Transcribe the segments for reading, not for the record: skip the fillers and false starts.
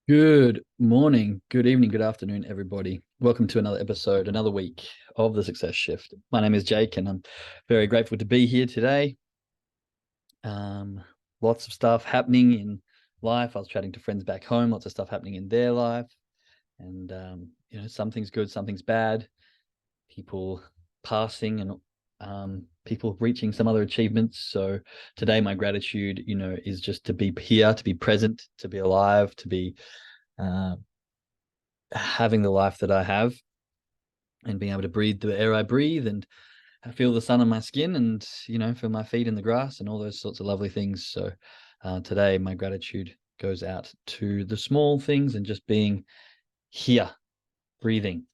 Good morning, good evening, good afternoon, everybody. Welcome to another episode, another week of the Success Shift. My name is Jake, and I'm very grateful to be here today. Um, Lots of stuff happening in life. I was chatting to friends back home, lots of stuff happening in their life. And, something's good, something's bad. People passing and people reaching some other achievements. So today, my gratitude, is just to be here, to be present, to be alive, to be uh, having the life that I have and being able to breathe the air I breathe and feel the sun on my skin and, feel my feet in the grass and all those sorts of lovely things. So today, my gratitude goes out to the small things and just being here, breathing.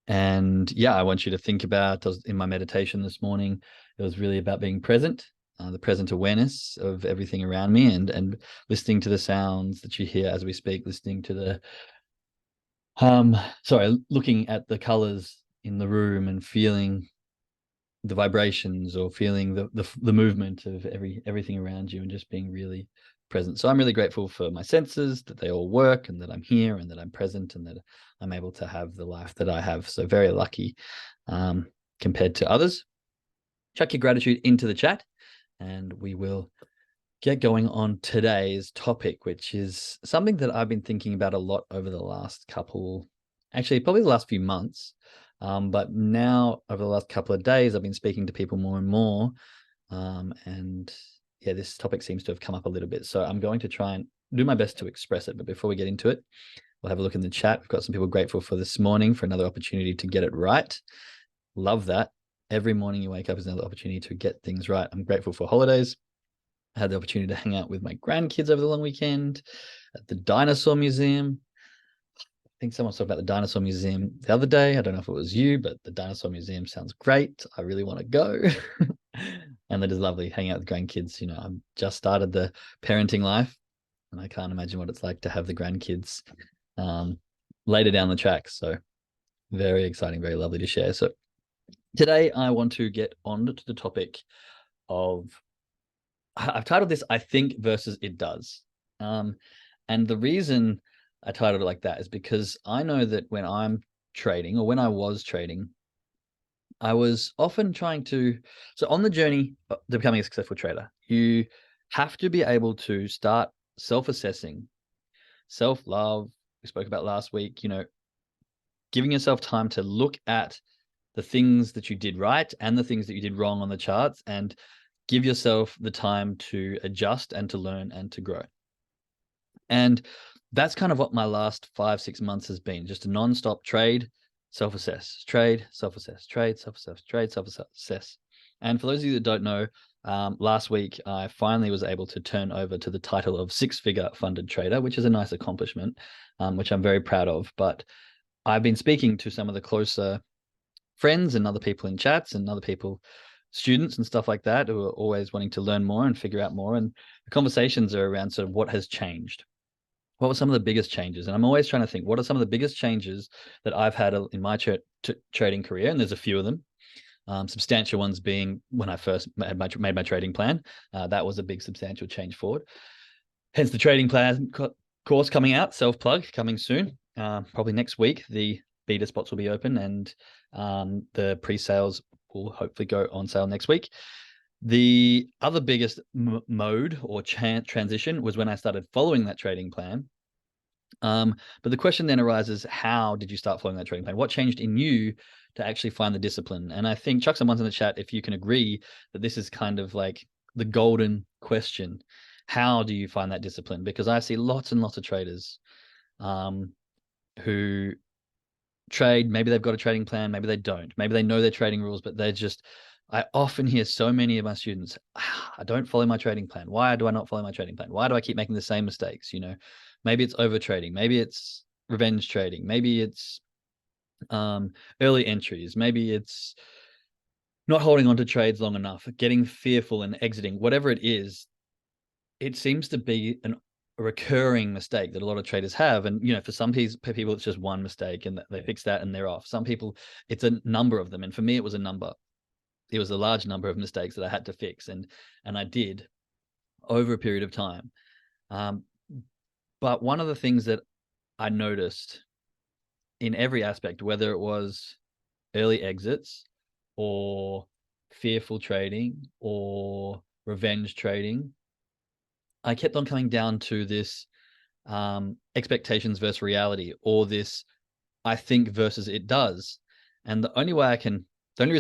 And yeah, I want you to think about, in my meditation this morning, it was really about being present, the present awareness of everything around me and listening to the sounds that you hear as we speak, listening to the looking at the colors in the room and feeling the vibrations or feeling the movement of everything around you and just being really present. So I'm really grateful for my senses, that they all work and that I'm here and that I'm present and that I'm able to have the life that I have. So very lucky compared to others. Chuck your gratitude into the chat and we will get going on today's topic, which is something that I've been thinking about a lot over the last probably the last few months. But now over the last couple of days, I've been speaking to people more and more. And yeah, this topic seems to have come up a little bit. So I'm going to try and do my best to express it. But before we get into it, we'll have a look in the chat. We've got some people grateful for this morning for another opportunity to get it right. Love that. Every morning you wake up is another opportunity to get things right. I'm grateful for holidays. I had the opportunity to hang out with my grandkids over the long weekend at the dinosaur museum. I think someone talked about the dinosaur museum the other day. I don't know if it was you, but the dinosaur museum sounds great. I really want to go. And that is lovely hanging out with grandkids. I've just started the parenting life and I can't imagine what it's like to have the grandkids later down the track. So very exciting, very lovely to share. So today I want to get on to the topic of I've titled this "I Think versus It Does," and the reason I titled it like that is because I know that when I'm trading or when I was trading, I was often trying to. So on the journey to becoming a successful trader, you have to be able to start self-assessing, self-love. We spoke about last week. Giving yourself time to look at the things that you did right and the things that you did wrong on the charts and give yourself the time to adjust and to learn and to grow. And that's kind of what my last 5-6 months has been, just a non-stop trade, self-assess, trade, self-assess, trade, self-assess, trade, self-assess. And for those of you that don't know, last week I finally was able to turn over to the title of six-figure funded trader, which is a nice accomplishment, which I'm very proud of. But I've been speaking to some of the closer friends and other people in chats and other people, students and stuff like that, who are always wanting to learn more and figure out more. And the conversations are around sort of what has changed. What were some of the biggest changes? And I'm always trying to think, what are some of the biggest changes that I've had in my trading career? And there's a few of them. Substantial ones being when I first made my trading plan. That was a big substantial change forward. Hence the trading plan course coming out, self-plug, coming soon. Probably next week, the beta spots will be open and the pre-sales will hopefully go on sale next week. The other biggest mode or transition was when I started following that trading plan. But the question then arises, how did you start following that trading plan? What changed in you to actually find the discipline? And I think chuck some ones in the chat if you can agree that this is kind of like the golden question. How do you find that discipline? Because I see lots and lots of traders who trade. Maybe they've got a trading plan, maybe they don't. Maybe they know their trading rules, but they're just, I often hear so many of my students, I don't follow my trading plan. Why do I not follow my trading plan? Why do I keep making the same mistakes? Maybe it's over trading, maybe it's revenge trading, maybe it's early entries, maybe it's not holding on to trades long enough, getting fearful and exiting, whatever it is. It seems to be a recurring mistake that a lot of traders have. And, for some people, it's just one mistake and they fix that and they're off. Some people, it's a number of them. And for me, it was a number. It was a large number of mistakes that I had to fix. And I did over a period of time. But one of the things that I noticed in every aspect, whether it was early exits or fearful trading or revenge trading, I kept on coming down to this expectations versus reality, or this I think versus it does. And the only reason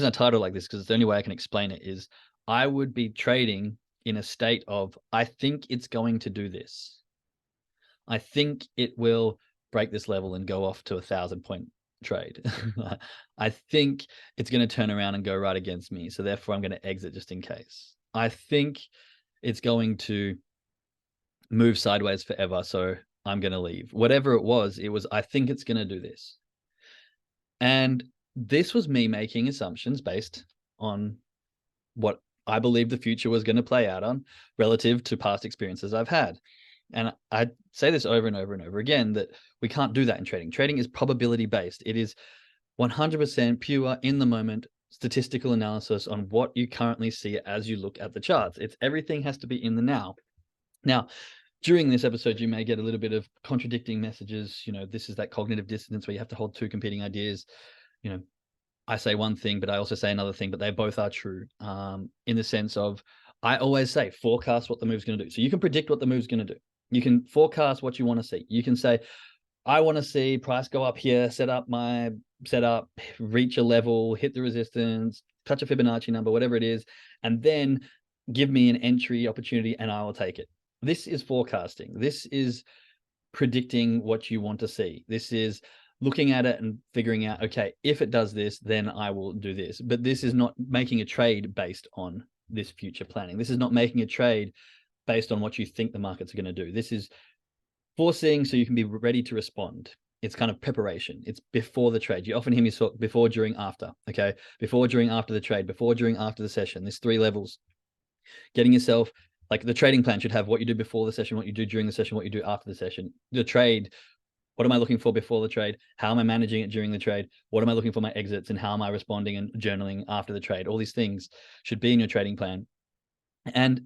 I title like this, because it's the only way I can explain it, is I would be trading in a state of, I think it's going to do this. I think it will break this level and go off to 1,000-point trade. I think it's going to turn around and go right against me. So therefore I'm going to exit just in case. I think it's going to move sideways forever. So I'm going to leave. Whatever it was, I think it's going to do this. And this was me making assumptions based on what I believe the future was going to play out on relative to past experiences I've had. And I say this over and over and over again, that we can't do that in trading. Trading is probability based. It is 100% pure, in the moment, statistical analysis on what you currently see as you look at the charts. Everything has to be in the now. Now, during this episode, you may get a little bit of contradicting messages. This is that cognitive dissonance where you have to hold two competing ideas. I say one thing, but I also say another thing, but they both are true, in the sense of, I always say, forecast what the move's going to do. So you can predict what the move's going to do. You can forecast what you want to see. You can say, I want to see price go up here, set up my setup, reach a level, hit the resistance, touch a Fibonacci number, whatever it is, and then give me an entry opportunity and I will take it. This is forecasting. This is predicting what you want to see. This is looking at it and figuring out, okay, if it does this, then I will do this. But this is not making a trade based on this future planning. This is not making a trade based on what you think the markets are going to do. This is foreseeing so you can be ready to respond. It's kind of preparation. It's before the trade. You often hear me talk before, during, after. Okay, before, during, after the trade, before, during, after the session. There's 3 levels. Getting yourself, like, the trading plan should have what you do before the session, what you do during the session, what you do after the session. The trade, what am I looking for before the trade? How am I managing it during the trade? What am I looking for my exits, and how am I responding and journaling after the trade? All these things should be in your trading plan. And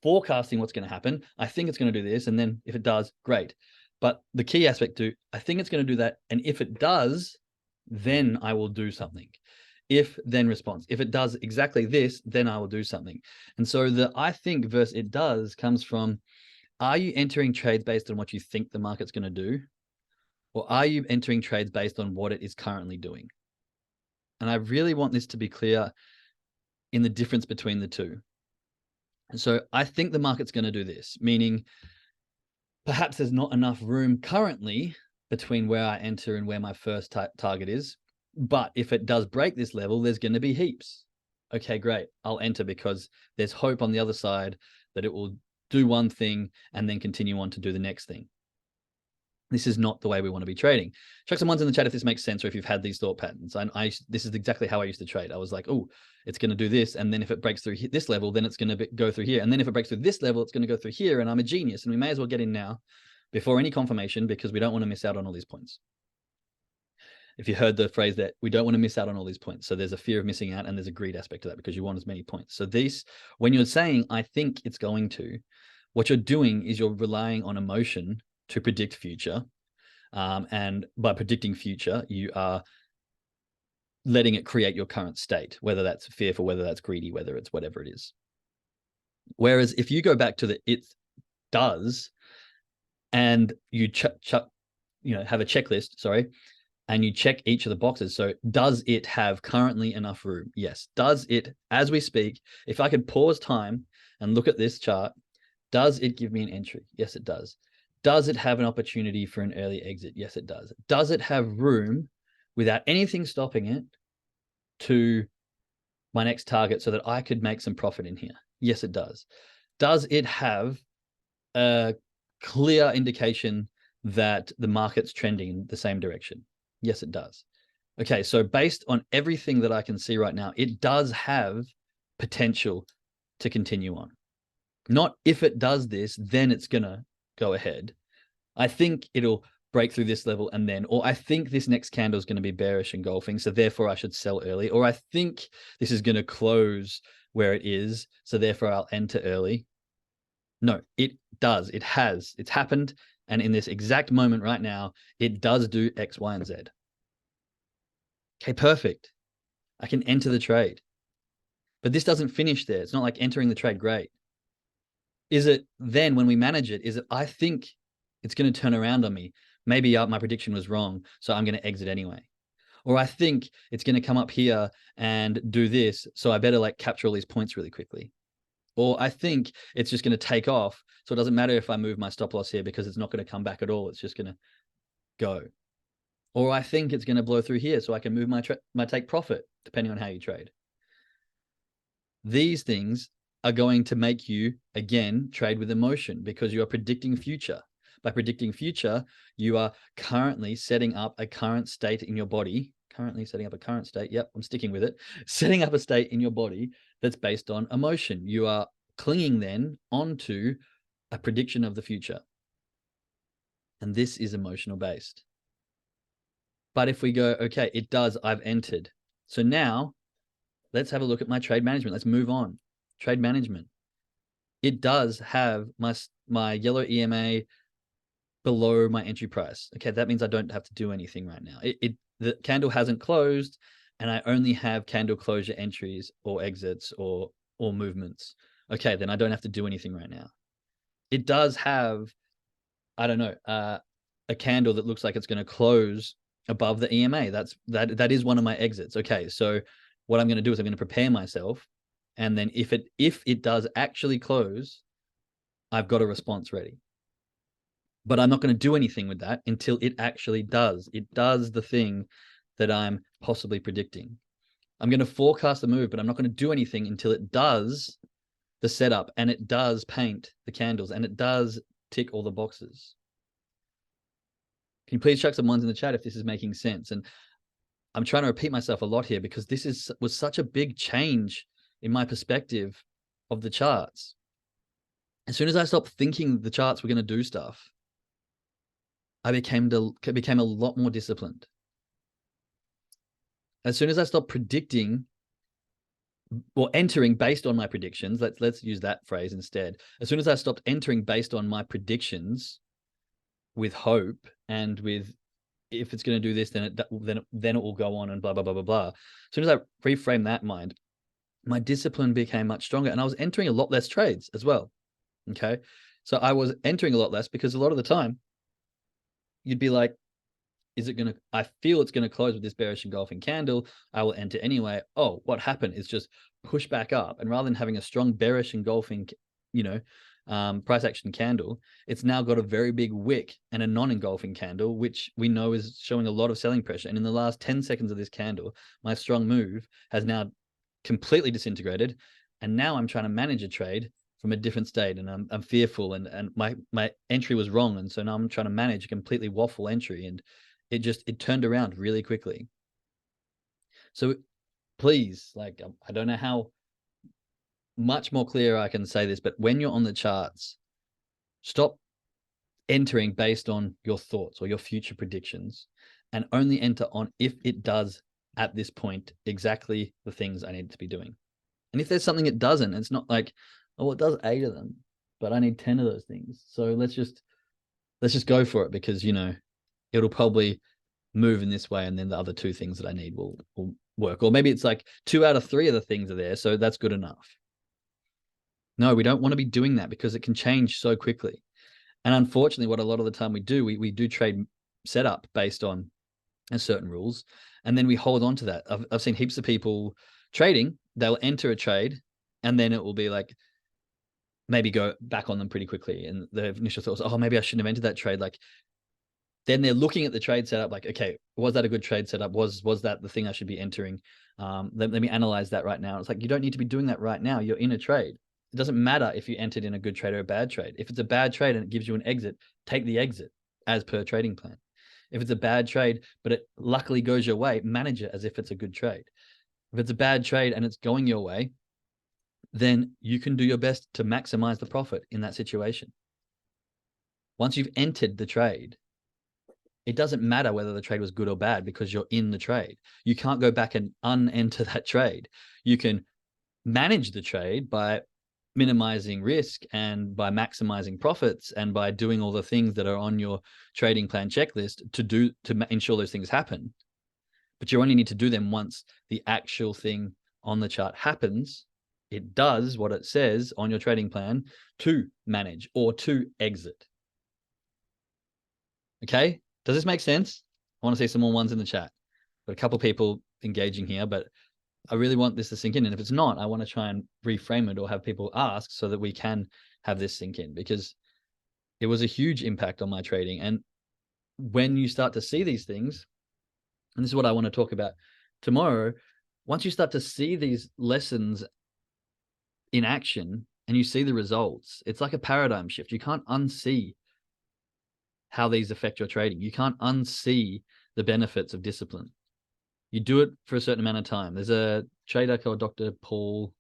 forecasting what's going to happen. I think it's going to do this. And then if it does, great. But the key aspect to, I think it's going to do that. And if it does, then I will do something. If, then response. If it does exactly this, then I will do something. And so the I think versus it does comes from, are you entering trades based on what you think the market's going to do? Or are you entering trades based on what it is currently doing? And I really want this to be clear in the difference between the two. And so I think the market's going to do this, meaning perhaps there's not enough room currently between where I enter and where my first target is. But if it does break this level, there's going to be heaps. Okay, great. I'll enter because there's hope on the other side that it will do one thing and then continue on to do the next thing. This is not the way we want to be trading. Chuck some ones in the chat if this makes sense, or if you've had these thought patterns. This is exactly how I used to trade. I was like, oh, it's going to do this. And then if it breaks through this level, then it's going to go through here. And then if it breaks through this level, it's going to go through here. And I'm a genius. And we may as well get in now before any confirmation, because we don't want to miss out on all these points. If you heard the phrase that we don't want to miss out on all these points. So there's a fear of missing out, and there's a greed aspect to that, because you want as many points. So when you're saying, I think it's going to, what you're doing is you're relying on emotion to predict future. And by predicting future, you are letting it create your current state, whether that's fearful, whether that's greedy, whether it's whatever it is. Whereas if you go back to the it does, and you have a checklist, and you check each of the boxes. So does it have currently enough room? Yes. Does it, as we speak, if I could pause time and look at this chart, does it give me an entry? Yes, it does. Does it have an opportunity for an early exit? Yes, it does. Does it have room without anything stopping it to my next target so that I could make some profit in here? Yes, it does. Does it have a clear indication that the market's trending in the same direction? Yes, it does. Okay, so based on everything that I can see right now, it does have potential to continue on. Not if it does this, then it's going to go ahead. I think it'll break through this level and then, or I think this next candle is going to be bearish engulfing, so therefore I should sell early, or I think this is going to close where it is, so therefore I'll enter early. No, it does. It has. It's happened. And in this exact moment right now, it does do X, Y, and Z. Okay, perfect. I can enter the trade. But this doesn't finish there. It's not like entering the trade great. Is it then when we manage it, is it I think it's going to turn around on me? Maybe my prediction was wrong, so I'm going to exit anyway. Or I think it's going to come up here and do this, so I better like capture all these points really quickly. Or I think it's just going to take off, so it doesn't matter if I move my stop loss here because it's not going to come back at all. It's just going to go. Or I think it's going to blow through here, so I can move my take profit, depending on how you trade. These things are going to make you, again, trade with emotion because you are predicting future. By predicting future, you are currently setting up a current state in your body. Currently setting up a current state. Yep, I'm sticking with it. Setting up a state in your body that's based on emotion. You are clinging then onto a prediction of the future. And this is emotional based. But if we go, okay, it does, I've entered. So now let's have a look at my trade management. Let's move on. Trade management. It does have my yellow EMA below my entry price. Okay, that means I don't have to do anything right now. The candle hasn't closed, and I only have candle closure entries or exits or movements. Okay, then I don't have to do anything right now. It does have, I don't know, a candle that looks like it's going to close above the EMA. That is one of my exits. Okay, so what I'm going to do is I'm going to prepare myself, and then if it does actually close, I've got a response ready. But I'm not going to do anything with that until it actually does. It does the thing that I'm possibly predicting. I'm going to forecast the move, but I'm not going to do anything until it does the setup and it does paint the candles and it does tick all the boxes. Can you please chuck some ones in the chat if this is making sense? And I'm trying to repeat myself a lot here because this was such a big change in my perspective of the charts. As soon as I stopped thinking the charts were going to do stuff, I became a lot more disciplined. As soon as I stopped predicting or entering based on my predictions, let's use that phrase instead. As soon as I stopped entering based on my predictions with hope and with if it's going to do this, then it will go on and blah, blah, blah, blah, blah. As soon as I reframed that mind, my discipline became much stronger and I was entering a lot less trades as well. Okay. So I was entering a lot less because a lot of the time you'd be like, I feel it's going to close with this bearish engulfing candle. I will enter anyway. Oh, what happened is just push back up. And rather than having a strong bearish engulfing, price action candle, it's now got a very big wick and a non-engulfing candle, which we know is showing a lot of selling pressure. And in the last 10 seconds of this candle, my strong move has now completely disintegrated. And now I'm trying to manage a trade from a different state, and I'm fearful, and my entry was wrong. And so now I'm trying to manage a completely waffle entry, and it turned around really quickly. So please, like, I don't know how much more clear I can say this, but when you're on the charts, stop entering based on your thoughts or your future predictions and only enter on if it does at this point exactly the things I need to be doing. And if there's something it doesn't, it's not like, oh, it does 8 of them, but I need 10 of those things. So let's just go for it because, it'll probably move in this way, and then the other 2 things that I need will work. Or maybe it's like 2 out of 3 of the things are there, so that's good enough. No, we don't want to be doing that because it can change so quickly. And unfortunately, what a lot of the time we do, we do trade setup based on certain rules, and then we hold on to that. I've seen heaps of people trading, they'll enter a trade, and then it will be like, maybe go back on them pretty quickly. And the initial thought was, oh, maybe I shouldn't have entered that trade. Like, then they're looking at the trade setup like, okay, was that a good trade setup? Was that the thing I should be entering? Let me analyze that right now. It's like, you don't need to be doing that right now. You're in a trade. It doesn't matter if you entered in a good trade or a bad trade. If it's a bad trade and it gives you an exit, take the exit as per trading plan. If it's a bad trade, but it luckily goes your way, manage it as if it's a good trade. If it's a bad trade and it's going your way, then you can do your best to maximize the profit in that situation. Once you've entered the trade, it doesn't matter whether the trade was good or bad because you're in the trade. You can't go back and unenter that trade. You can manage the trade by minimizing risk and by maximizing profits and by doing all the things that are on your trading plan checklist to ensure those things happen. But you only need to do them once the actual thing on the chart happens. It does what it says on your trading plan to manage or to exit. Okay, does this make sense? I want to see some more ones in the chat. Got a couple people engaging here, but I really want this to sink in. And if it's not, I want to try and reframe it or have people ask so that we can have this sink in, because it was a huge impact on my trading. And when you start to see these things, and this is what I want to talk about tomorrow, once you start to see these lessons in action and you see the results, it's like a paradigm shift. You can't unsee how these affect your trading. You can't unsee the benefits of discipline. You do it for a certain amount of time. There's a trader called Dr. Paul,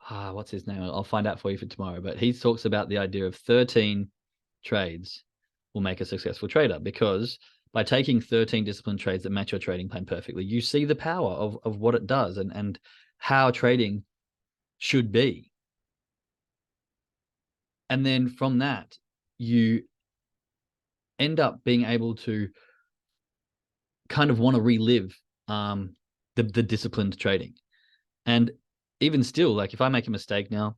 what's his name? I'll find out for you for tomorrow. But he talks about the idea of 13 trades will make a successful trader, because by taking 13 disciplined trades that match your trading plan perfectly, you see the power of what it does and how trading should be. And then from that, you end up being able to kind of want to relive the disciplined trading. And even still, like if I make a mistake now,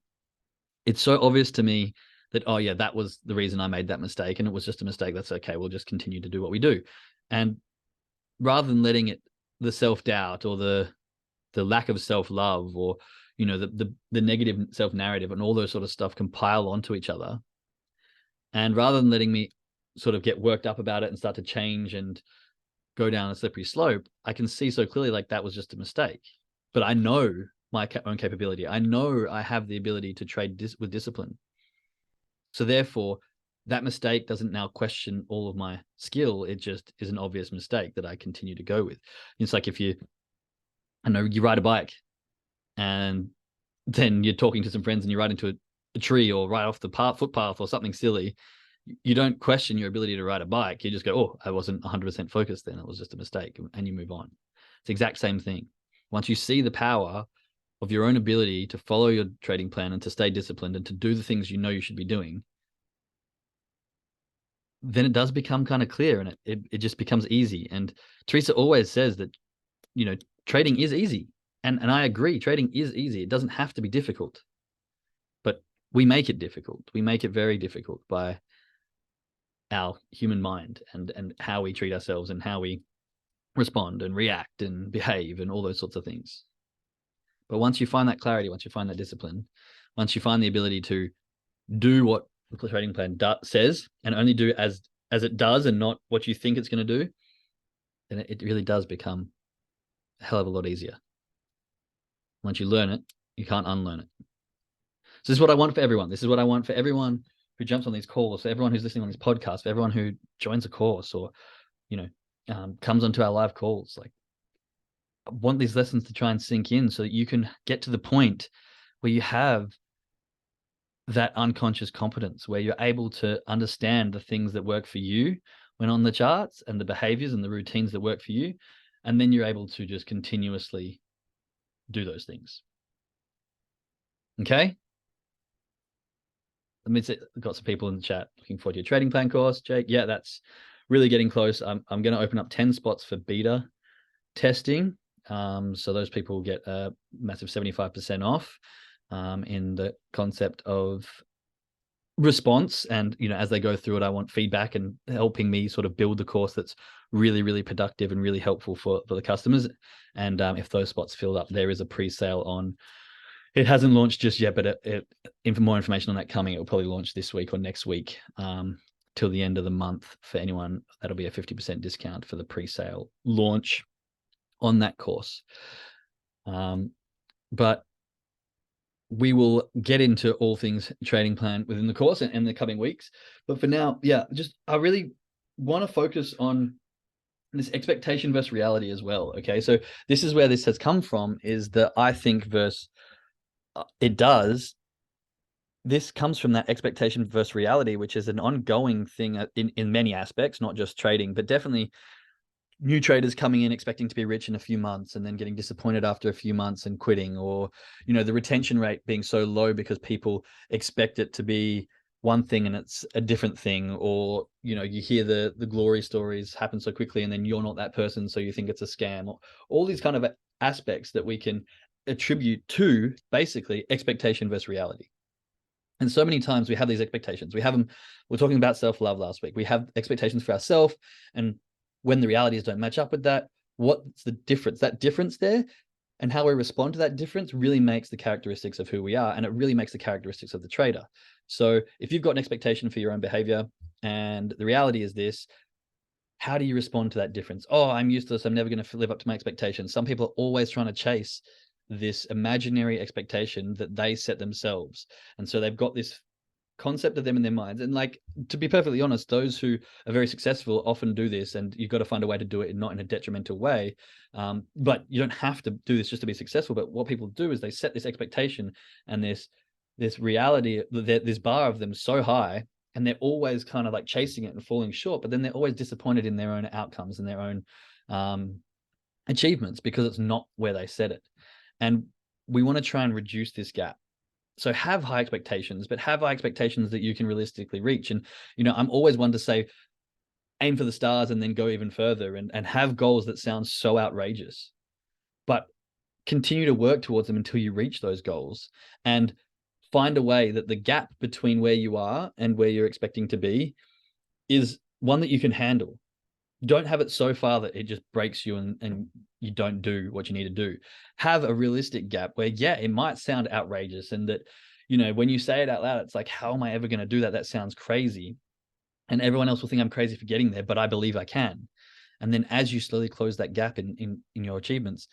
it's so obvious to me that, oh yeah, that was the reason I made that mistake, and it was just a mistake. That's okay. We'll just continue to do what we do. And rather than letting it, the self-doubt or the lack of self-love or, you know, the negative self-narrative and all those sort of stuff compile onto each other. And rather than letting me sort of get worked up about it and start to change and go down a slippery slope, I can see so clearly like that was just a mistake. But I know my own capability. I know I have the ability to trade with discipline. So therefore, that mistake doesn't now question all of my skill. It just is an obvious mistake that I continue to go with. It's like if you ride a bike and then you're talking to some friends and you ride into a tree or right off the footpath or something silly, you don't question your ability to ride a bike. You just go, oh, I wasn't 100% focused then. It was just a mistake, and you move on. It's the exact same thing. Once you see the power of your own ability to follow your trading plan and to stay disciplined and to do the things you know you should be doing, then it does become kind of clear, and it just becomes easy. And Teresa always says that, you know, trading is easy. And I agree, trading is easy. It doesn't have to be difficult. But we make it difficult. We make it very difficult by our human mind and how we treat ourselves and how we respond and react and behave and all those sorts of things. But once you find that clarity, once you find that discipline, once you find the ability to do what the trading plan says and only do as it does and not what you think it's going to do, then it really does become a hell of a lot easier. Once you learn it, you can't unlearn it. So this is what I want for everyone. This is what I want for everyone who jumps on these calls, for everyone who's listening on this podcast, for everyone who joins a course or, you know, comes onto our live calls. Like, I want these lessons to try and sink in so that you can get to the point where you have that unconscious competence, where you're able to understand the things that work for you when on the charts and the behaviors and the routines that work for you. And then you're able to just continuously do those things. Okay. Let me see, I've got some people in the chat looking forward to your trading plan course, Jake. Yeah, that's really getting close. I'm going to open up 10 spots for beta testing. So those people will get a massive 75% off in the concept of response. And, you know, as they go through it, I want feedback and helping me sort of build the course that's really, really productive and really helpful for the customers. And if those spots fill up, there is a pre-sale on. It hasn't launched just yet, but more information on that coming. It will probably launch this week or next week till the end of the month. For anyone, that'll be a 50% discount for the pre-sale launch on that course. But we will get into all things trading plan within the course and in the coming weeks. But for now, yeah, I really want to focus on this expectation versus reality as well. Okay, so this is where this has come from, is the I think versus it does. This comes from that expectation versus reality, which is an ongoing thing in many aspects, not just trading, but definitely new traders coming in expecting to be rich in a few months and then getting disappointed after a few months and quitting, or, you know, the retention rate being so low because people expect it to be one thing and it's a different thing, or, you know, you hear the glory stories happen so quickly and then you're not that person, so you think it's a scam, or all these kind of aspects that we can attribute to basically expectation versus reality. And so many times we have these expectations. We're talking about self-love last week. We have expectations for ourselves, and when the realities don't match up with that, what's the difference? That difference there and how we respond to that difference really makes the characteristics of who we are, and it really makes the characteristics of the trader. So if you've got an expectation for your own behavior and the reality is this, how do you respond to that difference? Oh, I'm useless, I'm never going to live up to my expectations. Some people are always trying to chase this imaginary expectation that they set themselves. And so they've got this concept of them in their minds. And like, to be perfectly honest, those who are very successful often do this, and you've got to find a way to do it not in a detrimental way. But you don't have to do this just to be successful. But what people do is they set this expectation and this reality, this bar of them so high, and they're always kind of like chasing it and falling short, but then they're always disappointed in their own outcomes and their own achievements because it's not where they set it. And we want to try and reduce this gap. So have high expectations, but have high expectations that you can realistically reach. And, you know, I'm always one to say, aim for the stars and then go even further, and have goals that sound so outrageous, but continue to work towards them until you reach those goals, and find a way that the gap between where you are and where you're expecting to be is one that you can handle. Don't have it so far that it just breaks you and you don't do what you need to do. Have a realistic gap where, yeah, it might sound outrageous, and that, you know, when you say it out loud, it's like, how am I ever going to do that? That sounds crazy. And everyone else will think I'm crazy for getting there, but I believe I can. And then as you slowly close that gap in your achievements,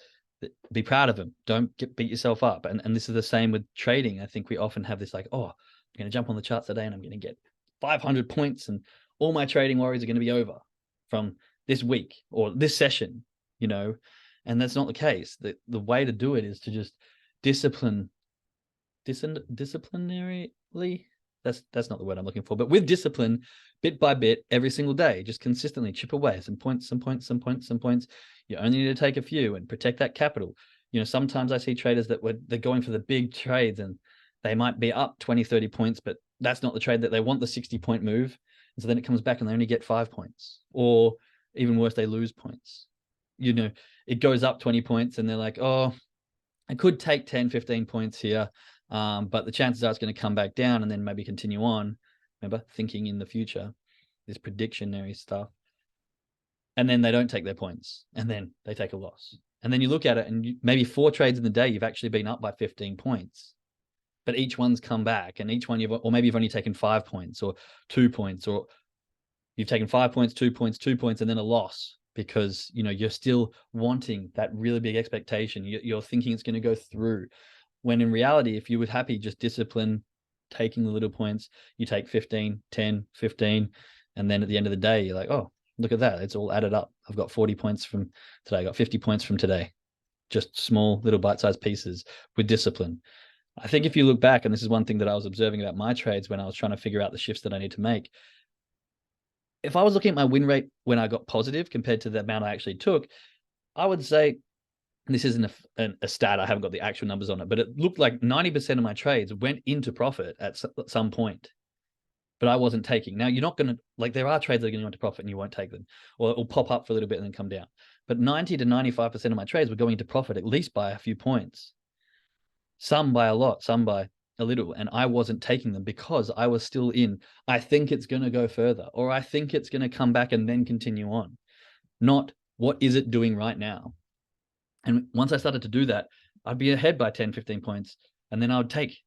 be proud of them. Don't beat yourself up. And this is the same with trading. I think we often have this like, oh, I'm going to jump on the charts today and I'm going to get 500 points and all my trading worries are going to be over from this week or this session, you know. And that's not the case. The way to do it is to just disciplinarily, that's not the word I'm looking for, but with discipline, bit by bit, every single day, just consistently chip away some points. You only need to take a few and protect that capital. You know, sometimes I see traders they're going for the big trades and they might be up 20, 30 points, but that's not the trade that they want, the 60-point move. And so then it comes back and they only get 5 points, or even worse, they lose points. You know, it goes up 20 points and they're like, oh, I could take 10, 15 points here. But the chances are it's going to come back down and then maybe continue on. Remember, thinking in the future, this predictionary stuff. And then they don't take their points and then they take a loss. And then you look at it and maybe 4 trades in the day, you've actually been up by 15 points. But each one's come back, and each one or maybe you've only taken 5 points or 2 points, or you've taken 5 points, 2 points, 2 points, and then a loss because, you know, you're still wanting that really big expectation. You're thinking it's going to go through. When in reality, if you were happy, just discipline, taking the little points, you take 15, 10, 15, and then at the end of the day, you're like, oh, look at that. It's all added up. I've got 40 points from today. I got 50 points from today. Just small little bite-sized pieces with discipline. I think if you look back, and this is one thing that I was observing about my trades when I was trying to figure out the shifts that I need to make. If I was looking at my win rate when I got positive compared to the amount I actually took, I would say, this isn't a stat, I haven't got the actual numbers on it, but it looked like 90% of my trades went into profit at some point, but I wasn't taking. Now, you're not going to, like, there are trades that are going to go into profit and you won't take them, or it will pop up for a little bit and then come down. But 90 to 95% of my trades were going into profit at least by a few points. Some by a lot, some by a little, and I wasn't taking them because I was still in, I think it's going to go further, or I think it's going to come back and then continue on. Not, what is it doing right now? And once I started to do that, I'd be ahead by 10, 15 points. And then I would take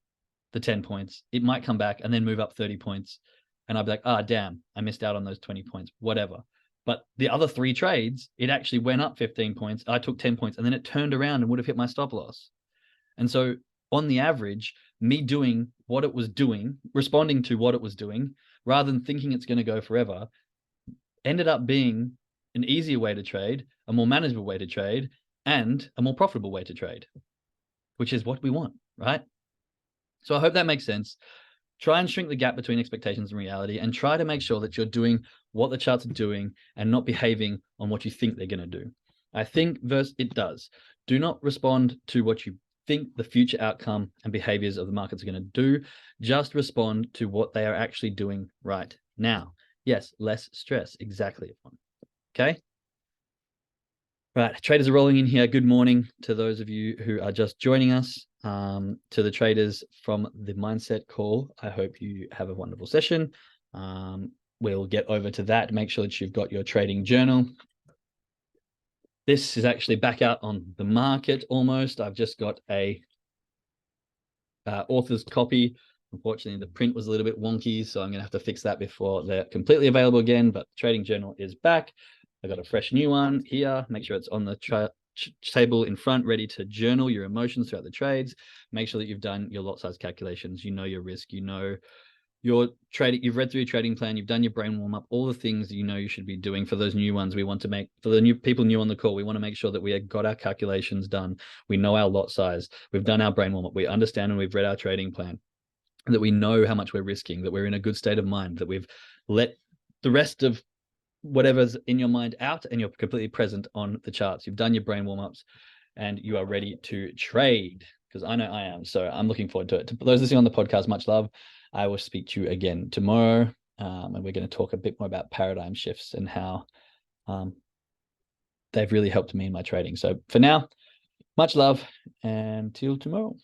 the 10 points. It might come back and then move up 30 points. And I'd be like, damn, I missed out on those 20 points, whatever. But the other 3 trades, it actually went up 15 points. I took 10 points and then it turned around and would have hit my stop loss. And so on the average, me doing what it was doing, responding to what it was doing, rather than thinking it's going to go forever, ended up being an easier way to trade, a more manageable way to trade, and a more profitable way to trade, which is what we want, right? So I hope that makes sense. Try and shrink the gap between expectations and reality, and try to make sure that you're doing what the charts are doing and not behaving on what you think they're going to do. I think versus it does. Do not respond to what you think the future outcome and behaviors of the markets are going to do. Just respond to what they are actually doing right now. Yes, less stress. Exactly. Okay. Right, traders are rolling in here. Good morning to those of you who are just joining us. To the traders from the mindset call, I hope you have a wonderful session. We'll get over to that. Make sure that you've got your trading journal. This is actually back out on the market almost. I've just got a author's copy. Unfortunately, the print was a little bit wonky, so I'm going to have to fix that before they're completely available again. But the trading journal is back. I got a fresh new one here. Make sure it's on the table in front, ready to journal your emotions throughout the trades. Make sure that you've done your lot size calculations. You know your risk. You know your trading. You've read through your trading plan. You've done your brain warm up. All the things that you know you should be doing for those new ones. We want to make for the new people new on the call. We want to make sure that we have got our calculations done. We know our lot size. We've done our brain warm up. We understand and we've read our trading plan. That we know how much we're risking. That we're in a good state of mind. That we've let the rest of whatever's in your mind out and you're completely present on the charts. You've done your brain warm-ups and you are ready to trade, because I know I am. So I'm looking forward to it. To those listening on the podcast, much love. I will speak to you again tomorrow. And we're going to talk a bit more about paradigm shifts and how they've really helped me in my trading. So for now, much love and till tomorrow.